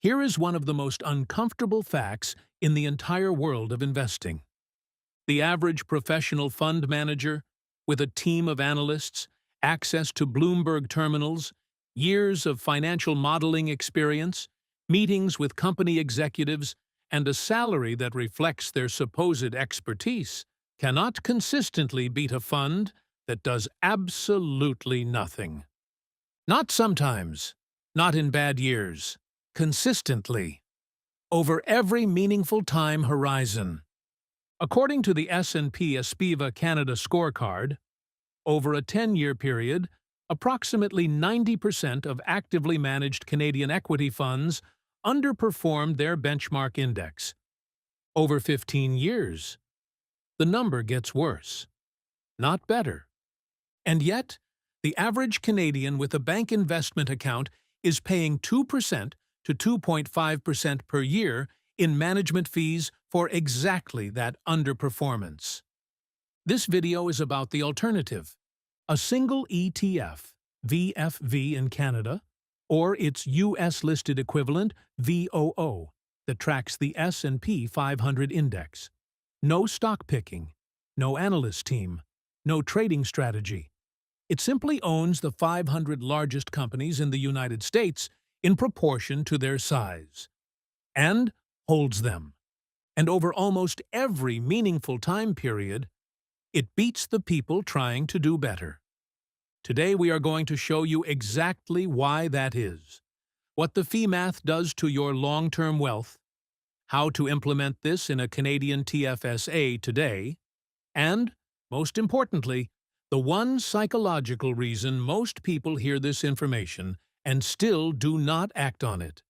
Here is one of the most uncomfortable facts in the entire world of investing. The average professional fund manager, with a team of analysts, access to Bloomberg terminals, years of financial modeling experience, meetings with company executives, and a salary that reflects their supposed expertise, cannot consistently beat a fund that does absolutely nothing. Not sometimes, not in bad years, consistently, over every meaningful time horizon. According to the S&P SPIVA Canada Scorecard, over a 10-year period, approximately 90% of actively managed Canadian equity funds underperformed their benchmark index. Over 15 years, the number gets worse, not better. And yet, the average Canadian with a bank investment account is paying 2% to 2.5% per year in management fees for exactly that underperformance. This video is about the alternative, a single ETF, VFV in Canada, or its US-listed equivalent, VOO, that tracks the S&P 500 index. No stock picking, no analyst team, no trading strategy. It simply owns the 500 largest companies in the United States in proportion to their size, and holds them. And over almost every meaningful time period, it beats the people trying to do better. Today we are going to show you exactly why that is, what the fee math does to your long-term wealth, how to implement this in a Canadian TFSA today, and, most importantly, the one psychological reason most people hear this information and still do not act on it.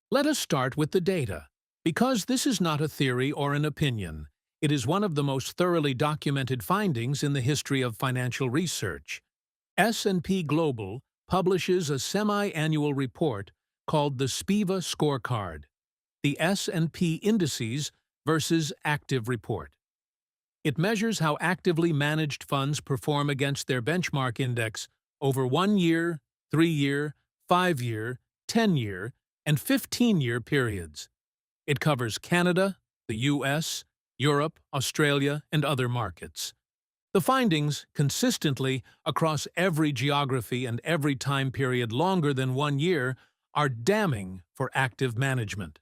Let us start with the data. Because this is not a theory or an opinion, it is one of the most thoroughly documented findings in the history of financial research. S&P Global publishes a semi-annual report called the SPIVA Scorecard, the S&P Indices versus Active Report. It measures how actively managed funds perform against their benchmark index over 1 year, 3-year, 5-year, 10-year, and 15-year periods. It covers Canada, the US, Europe, Australia, and other markets. The findings, consistently across every geography and every time period longer than 1 year, are damning for active management.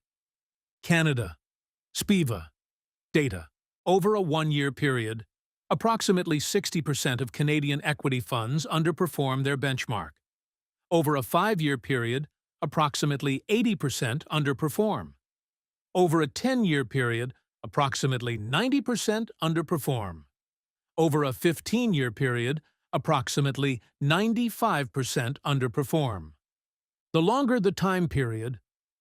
Canada, SPIVA, data. Over a 1-year period, approximately 60% of Canadian equity funds underperform their benchmark. Over a 5-year period, approximately 80% underperform. Over a 10-year period, approximately 90% underperform. Over a 15-year period, approximately 95% underperform. The longer the time period,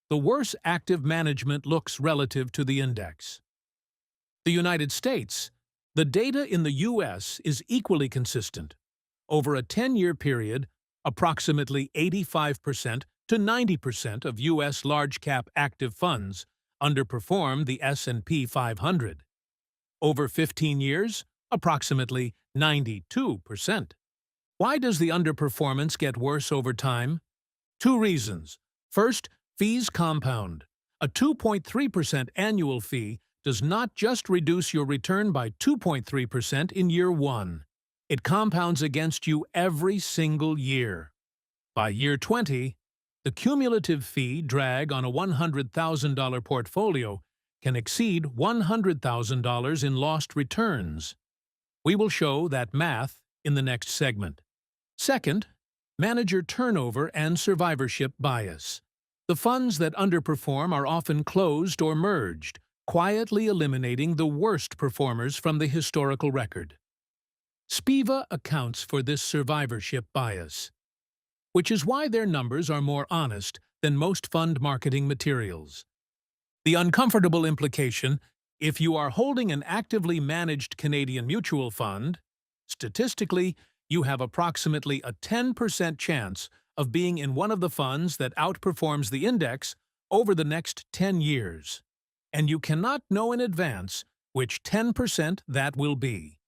the worse active management looks relative to the index. The United States, the data in the US is equally consistent. Over a 10-year period, approximately 85% to 90% of US large-cap active funds underperform the S&P 500. Over 15 years, approximately 92%. Why does the underperformance get worse over time? 2 reasons. First, fees compound. A 2.3% annual fee does not just reduce your return by 2.3% in year 1. It compounds against you every single year. By year 20, the cumulative fee drag on a $100,000 portfolio can exceed $100,000 in lost returns. We will show that math in the next segment. Second, manager turnover and survivorship bias. The funds that underperform are often closed or merged, quietly eliminating the worst performers from the historical record. SPIVA accounts for this survivorship bias, which is why their numbers are more honest than most fund marketing materials. The uncomfortable implication: if you are holding an actively managed Canadian mutual fund, statistically, you have approximately a 10% chance of being in one of the funds that outperforms the index over the next 10 years. And you cannot know in advance which 10% that will be,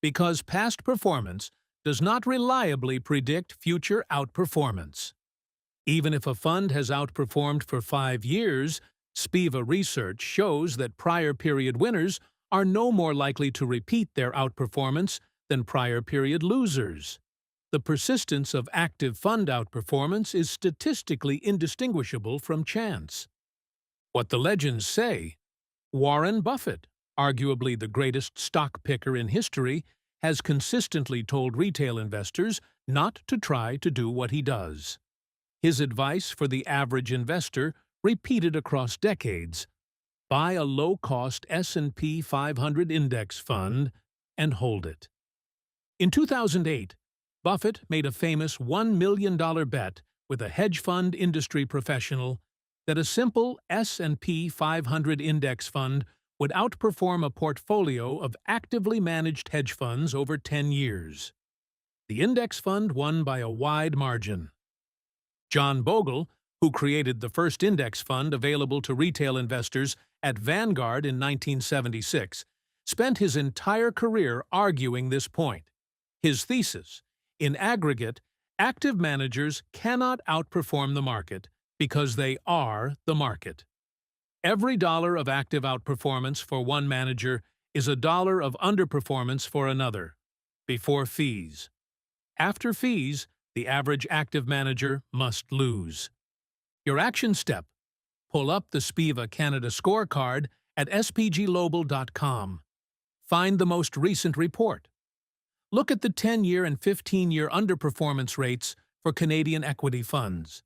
because past performance does not reliably predict future outperformance. Even if a fund has outperformed for 5 years, SPIVA research shows that prior period winners are no more likely to repeat their outperformance than prior period losers. The persistence of active fund outperformance is statistically indistinguishable from chance. What the legends say: Warren Buffett, arguably the greatest stock picker in history, has consistently told retail investors not to try to do what he does. His advice for the average investor, repeated across decades: buy a low-cost S&P 500 index fund and hold it. In 2008, Buffett made a famous $1 million bet with a hedge fund industry professional that a simple S&P 500 index fund would outperform a portfolio of actively managed hedge funds over 10 years. The index fund won by a wide margin. John Bogle, who created the first index fund available to retail investors at Vanguard in 1976, spent his entire career arguing this point. His thesis: in aggregate, active managers cannot outperform the market because they are the market. Every dollar of active outperformance for one manager is a dollar of underperformance for another, before fees. After fees, the average active manager must lose. Your action step: pull up the SPIVA Canada Scorecard at spglobal.com. Find the most recent report. Look at the 10-year and 15-year underperformance rates for Canadian equity funds.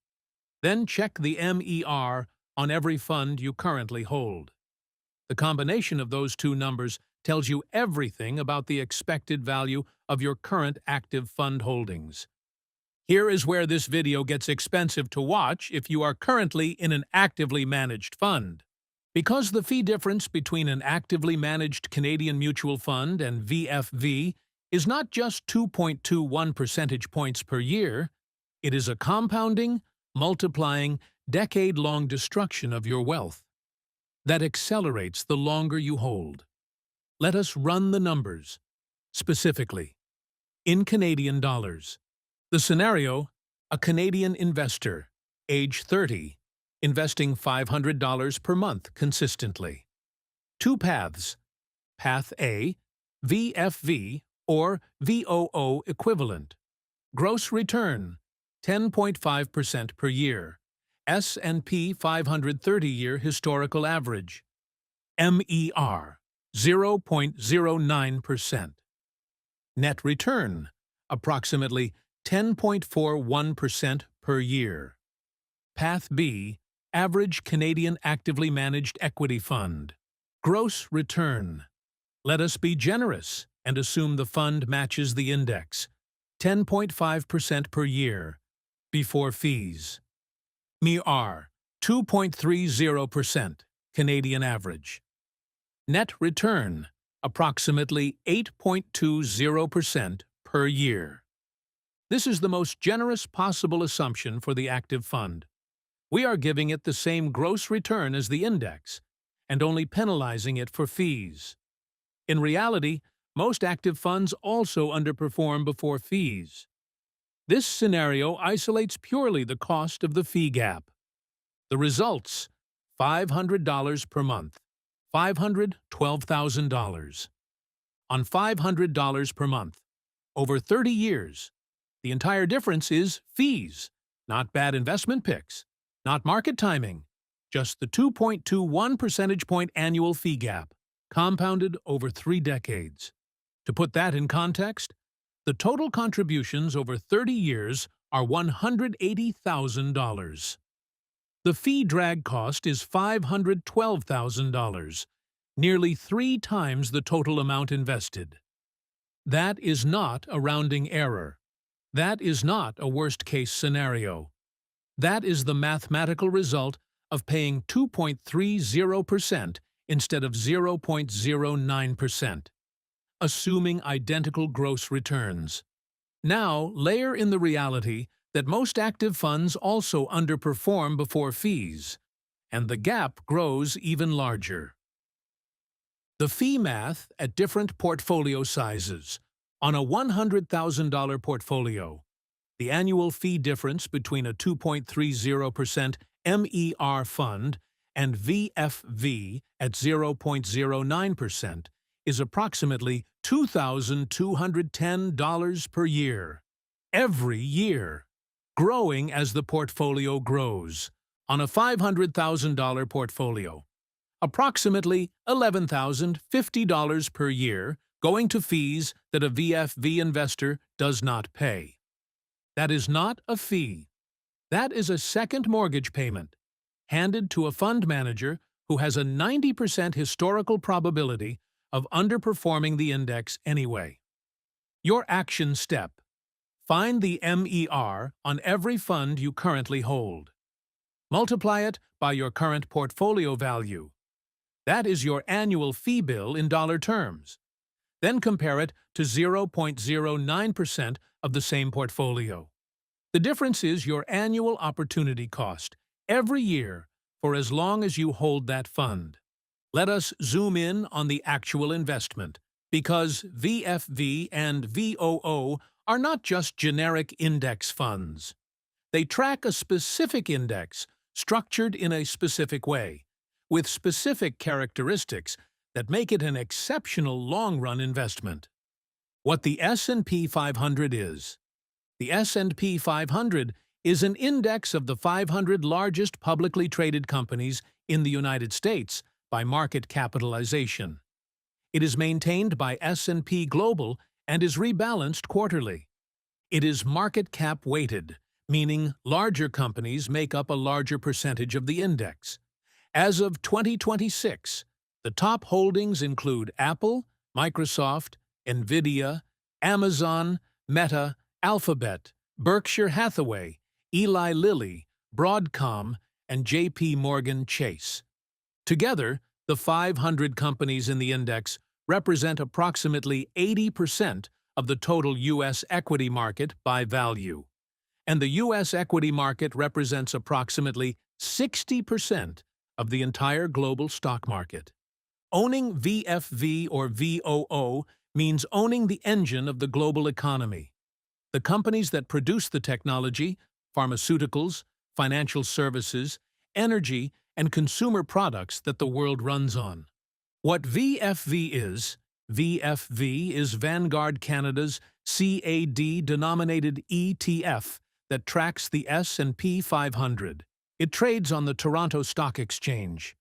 Then check the MER on every fund you currently hold. The combination of those two numbers tells you everything about the expected value of your current active fund holdings. Here is where this video gets expensive to watch if you are currently in an actively managed fund. Because the fee difference between an actively managed Canadian mutual fund and VFV is not just 2.21 percentage points per year, it is a compounding, multiplying, decade-long destruction of your wealth that accelerates the longer you hold. Let us run the numbers. Specifically, in Canadian dollars. The scenario: a Canadian investor, age 30, investing $500 per month consistently. Two paths. Path A, VFV or VOO equivalent. Gross return, 10.5% per year. S&P 500 30-year historical average. MER, 0.09%. Net return, approximately 10.41% per year. Path B, average Canadian actively managed equity fund. Gross return. Let us be generous and assume the fund matches the index, 10.5% per year, before fees. MER, 2.30%, Canadian average. Net return, approximately 8.20% per year. This is the most generous possible assumption for the active fund. We are giving it the same gross return as the index, and only penalizing it for fees. In reality, most active funds also underperform before fees. This scenario isolates purely the cost of the fee gap. The results: $500 per month, $512,000. On $500 per month, over 30 years, the entire difference is fees, not bad investment picks, not market timing, just the 2.21 percentage point annual fee gap, compounded over 3 decades. To put that in context, the total contributions over 30 years are $180,000. The fee drag cost is $512,000, nearly 3 times the total amount invested. That is not a rounding error. That is not a worst-case scenario. That is the mathematical result of paying 2.30% instead of 0.09%, assuming identical gross returns. Now, layer in the reality that most active funds also underperform before fees, and the gap grows even larger. The fee math at different portfolio sizes. On a $100,000 portfolio, The annual fee difference between a 2.30% MER fund and VFV at 0.09% is approximately $2,210 per year. Every year, growing as the portfolio grows. On a $500,000 portfolio, approximately $11,050 per year going to fees that a VFV investor does not pay. That is not a fee. That is a second mortgage payment, handed to a fund manager who has a 90% historical probability of underperforming the index anyway. Your action step: find the MER on every fund you currently hold. Multiply it by your current portfolio value. That is your annual fee bill in dollar terms. Then compare it to 0.09% of the same portfolio. The difference is your annual opportunity cost, every year, for as long as you hold that fund. Let us zoom in on the actual investment, because VFV and VOO are not just generic index funds. They track a specific index, structured in a specific way, with specific characteristics that make it an exceptional long-run investment. What the S&P 500 is. The S&P 500 is an index of the 500 largest publicly traded companies in the United States by market capitalization. It is maintained by S&P Global and is rebalanced quarterly. It is market cap weighted, meaning larger companies make up a larger percentage of the index. As of 2026, the top holdings include Apple, Microsoft, NVIDIA, Amazon, Meta, Alphabet, Berkshire Hathaway, Eli Lilly, Broadcom, and J.P. Morgan Chase. Together, the 500 companies in the index represent approximately 80% of the total U.S. equity market by value, and the U.S. equity market represents approximately 60% of the entire global stock market. Owning VFV or VOO means owning the engine of the global economy. The companies that produce the technology, pharmaceuticals, financial services, energy, and consumer products that the world runs on. What VFV is Vanguard Canada's CAD-denominated ETF that tracks the S&P 500. It trades on the Toronto Stock Exchange.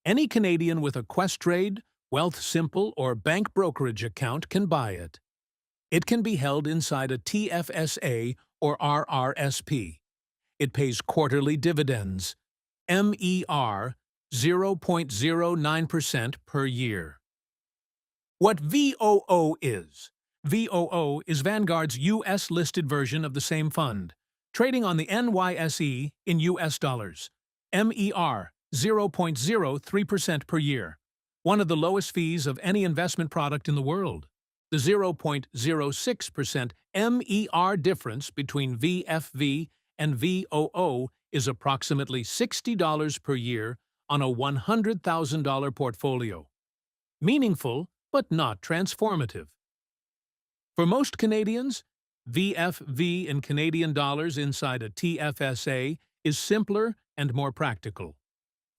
Any Canadian with a Questrade, Wealthsimple, or bank brokerage account can buy it. It can be held inside a TFSA or RRSP. It pays quarterly dividends. MER 0.09% per year. What VOO is? VOO is Vanguard's U.S.-listed version of the same fund, trading on the NYSE in U.S. dollars. MER 0.03% per year, one of the lowest fees of any investment product in the world. The 0.06% MER difference between VFV and VOO is approximately $60 per year on a $100,000 portfolio. Meaningful, but not transformative. For most Canadians, VFV in Canadian dollars inside a TFSA is simpler and more practical.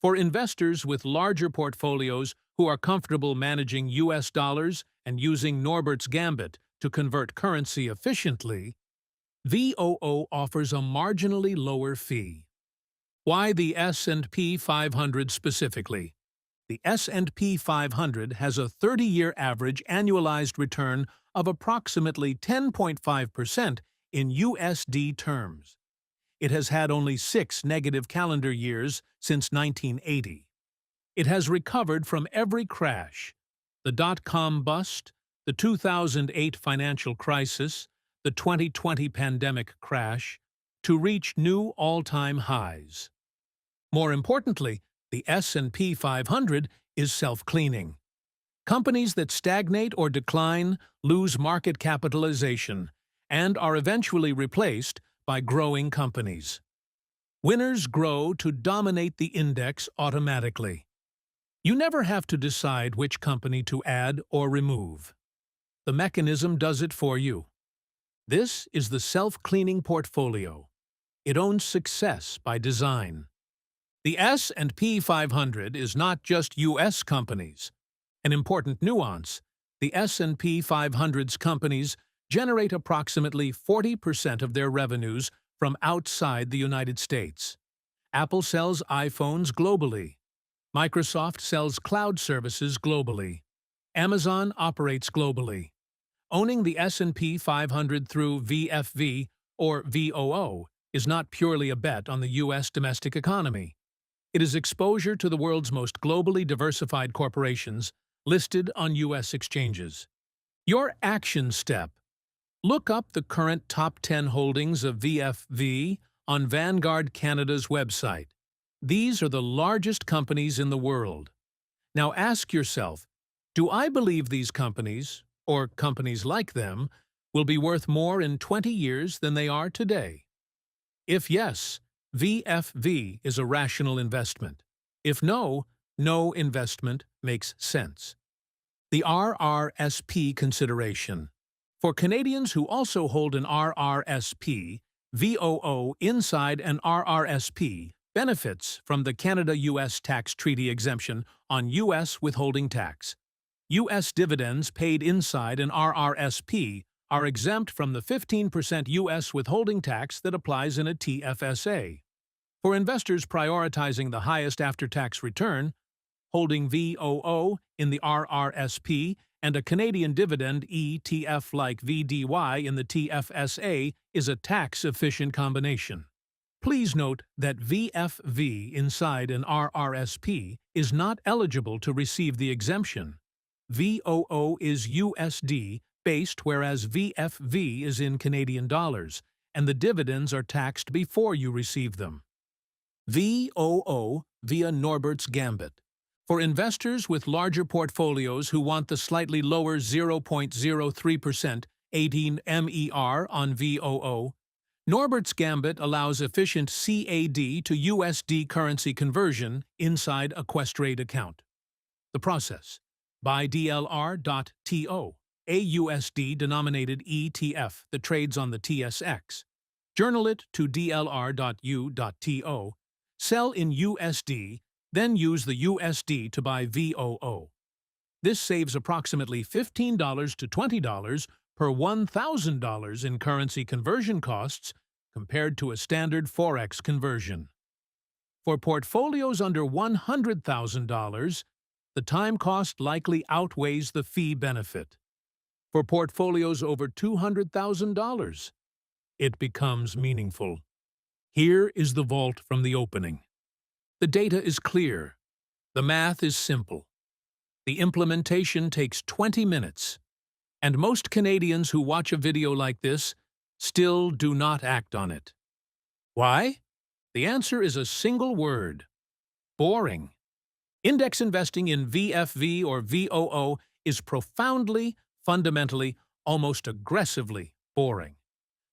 For investors with larger portfolios who are comfortable managing U.S. dollars and using Norbert's Gambit to convert currency efficiently, VOO offers a marginally lower fee. Why the S&P 500 specifically? The S&P 500 has a 30-year average annualized return of approximately 10.5% in USD terms. It has had only 6 negative calendar years since 1980. It has recovered from every crash: the dot-com bust, the 2008 financial crisis, the 2020 pandemic crash, to reach new all-time highs. More importantly, the S&P 500 is self-cleaning. Companies that stagnate or decline lose market capitalization and are eventually replaced by growing companies. Winners grow to dominate the index automatically. You never have to decide which company to add or remove. The mechanism does it for you. This is the self-cleaning portfolio. It owns success by design. The S&P 500 is not just U.S. companies. An important nuance: the S&P 500's companies generate approximately 40% of their revenues from outside the United States. Apple sells iPhones globally. Microsoft sells cloud services globally. Amazon operates globally. Owning the S&P 500 through VFV or VOO is not purely a bet on the U.S. domestic economy. It is exposure to the world's most globally diversified corporations listed on U.S. exchanges. Your action step: look up the current top 10 holdings of VFV on Vanguard Canada's website. These are the largest companies in the world. Now ask yourself, do I believe these companies, or companies like them, will be worth more in 20 years than they are today? If yes, VFV is a rational investment. If no, no investment makes sense. The RRSP consideration. For Canadians who also hold an RRSP, VOO inside an RRSP benefits from the Canada-US tax treaty exemption on U.S. withholding tax. U.S. dividends paid inside an RRSP are exempt from the 15% U.S. withholding tax that applies in a TFSA. For investors prioritizing the highest after-tax return, holding VOO in the RRSP and a Canadian dividend ETF like VDY in the TFSA is a tax-efficient combination. Please note that VFV inside an RRSP is not eligible to receive the exemption. VOO is USD-based, whereas VFV is in Canadian dollars, and the dividends are taxed before you receive them. VOO via Norbert's Gambit. For investors with larger portfolios who want the slightly lower 0.03% 18 MER on VOO, Norbert's Gambit allows efficient CAD to USD currency conversion inside a Questrade account. The process: buy DLR.TO, a USD-denominated ETF that trades on the TSX. Journal it to DLR.U.TO, sell in USD, then use the USD to buy VOO. This saves approximately $15 to $20 per $1,000 in currency conversion costs compared to a standard Forex conversion. For portfolios under $100,000, the time cost likely outweighs the fee benefit. For portfolios over $200,000, it becomes meaningful. Here is the vault from the opening. The data is clear. The math is simple. The implementation takes 20 minutes. And most Canadians who watch a video like this still do not act on it. Why? The answer is a single word: boring. Index investing in VFV or VOO is profoundly, fundamentally, almost aggressively boring.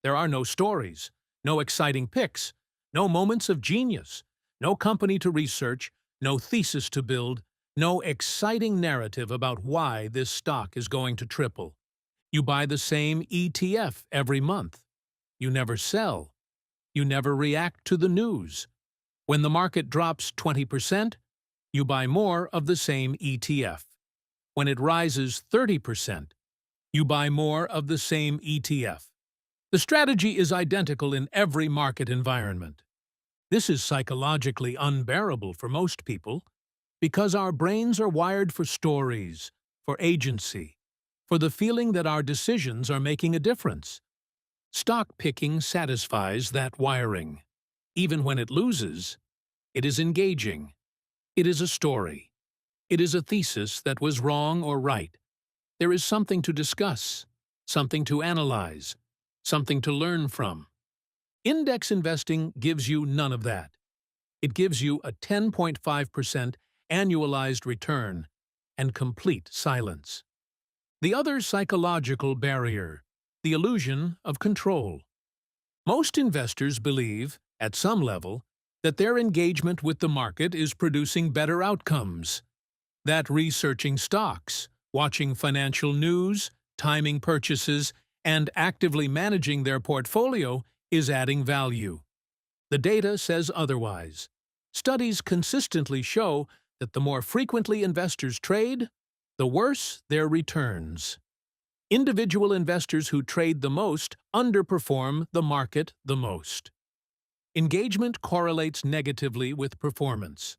There are no stories, no exciting picks, no moments of genius, no company to research, no thesis to build, no exciting narrative about why this stock is going to triple. You buy the same ETF every month. You never sell. You never react to the news. When the market drops 20%, you buy more of the same ETF. When it rises 30%, you buy more of the same ETF. The strategy is identical in every market environment. This is psychologically unbearable for most people because our brains are wired for stories, for agency, for the feeling that our decisions are making a difference. Stock picking satisfies that wiring. Even when it loses, it is engaging. It is a story. It is a thesis that was wrong or right. There is something to discuss, something to analyze, something to learn from. Index investing gives you none of that. It gives you a 10.5% annualized return and complete silence. The other psychological barrier: the illusion of control. Most investors believe, at some level, that their engagement with the market is producing better outcomes. That researching stocks, watching financial news, timing purchases, and actively managing their portfolio is adding value. The data says otherwise. Studies consistently show that the more frequently investors trade, the worse their returns. Individual investors who trade the most underperform the market the most. Engagement correlates negatively with performance.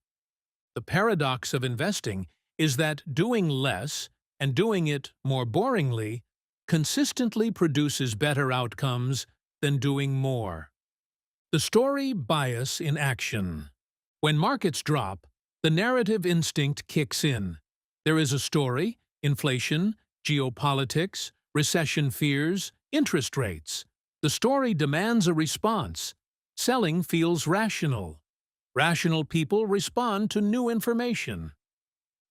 The paradox of investing is that doing less and doing it more boringly consistently produces better outcomes than doing more. The story bias in action. When markets drop, the narrative instinct kicks in. There is a story: inflation, geopolitics, recession fears, interest rates. The story demands a response. Selling feels rational. Rational people respond to new information.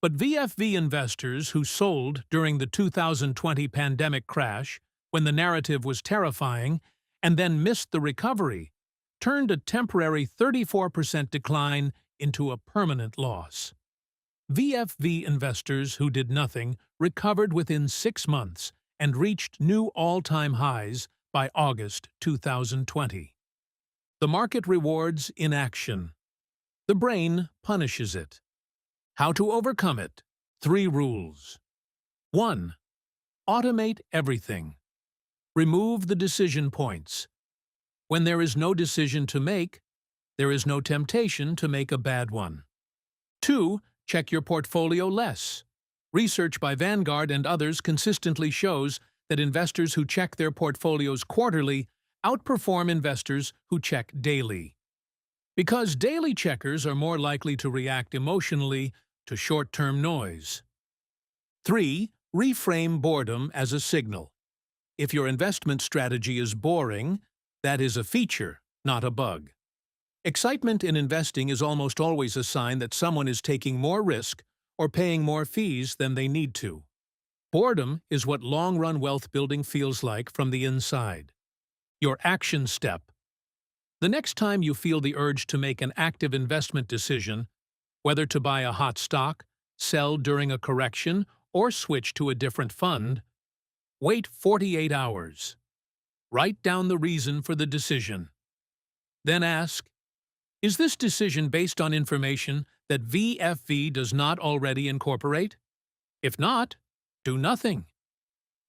But VFV investors who sold during the 2020 pandemic crash, when the narrative was terrifying, and then missed the recovery, turned a temporary 34% decline into a permanent loss. VFV investors who did nothing recovered within 6 months and reached new all-time highs by August 2020. The market rewards inaction. The brain punishes it. How to overcome it? 3 rules. 1. Automate everything. Remove the decision points. When there is no decision to make, there is no temptation to make a bad one. 2. Check your portfolio less. Research by Vanguard and others consistently shows that investors who check their portfolios quarterly outperform investors who check daily. Because daily checkers are more likely to react emotionally to short-term noise. 3. Reframe boredom as a signal. If your investment strategy is boring, that is a feature, not a bug. Excitement in investing is almost always a sign that someone is taking more risk or paying more fees than they need to. Boredom is what long-run wealth building feels like from the inside. Your action step. The next time you feel the urge to make an active investment decision, whether to buy a hot stock, sell during a correction, or switch to a different fund, wait 48 hours. Write down the reason for the decision. Then ask, is this decision based on information that VFV does not already incorporate? If not, do nothing.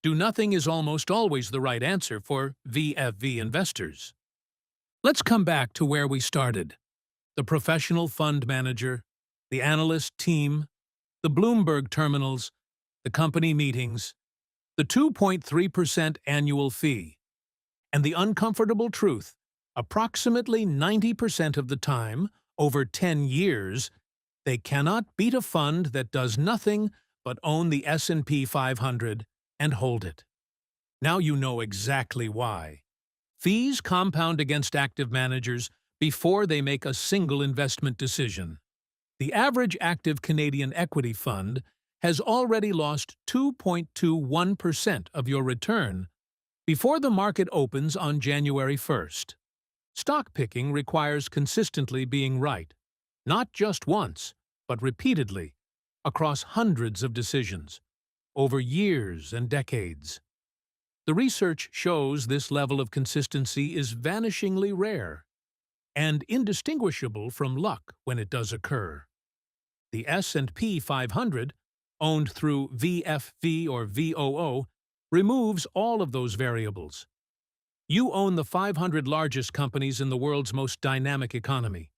Do nothing is almost always the right answer for VFV investors. Let's come back to where we started. The professional fund manager, the analyst team, the Bloomberg terminals, the company meetings, the 2.3% annual fee, and the uncomfortable truth: approximately 90% of the time, over 10 years, they cannot beat a fund that does nothing but own the S&P 500 and hold it. Now you know exactly why. Fees compound against active managers before they make a single investment decision. The average active Canadian equity fund has already lost 2.21% of your return before the market opens on January 1st. Stock picking requires consistently being right, not just once, but repeatedly, across hundreds of decisions, over years and decades. The research shows this level of consistency is vanishingly rare and indistinguishable from luck when it does occur. The S&P 500, owned through VFV or VOO, removes all of those variables. You own the 500 largest companies in the world's most dynamic economy.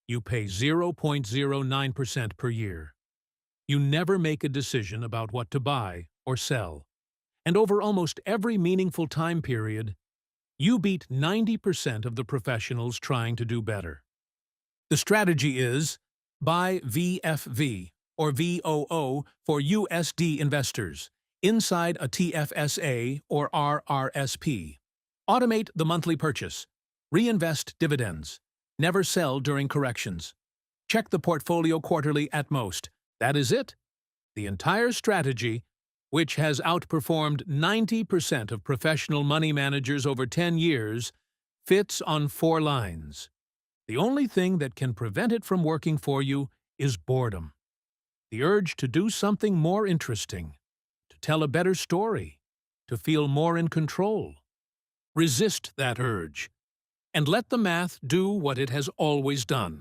You pay 0.09% per year. You never make a decision about what to buy or sell. And over almost every meaningful time period, you beat 90% of the professionals trying to do better. The strategy is buy VFV or VOO for USD investors inside a TFSA or RRSP. Automate the monthly purchase. Reinvest dividends. Never sell during corrections. Check the portfolio quarterly at most. That is it. The entire strategy, which has outperformed 90% of professional money managers over 10 years, fits on 4 lines. The only thing that can prevent it from working for you is boredom. The urge to do something more interesting, to tell a better story, to feel more in control. Resist that urge, and let the math do what it has always done.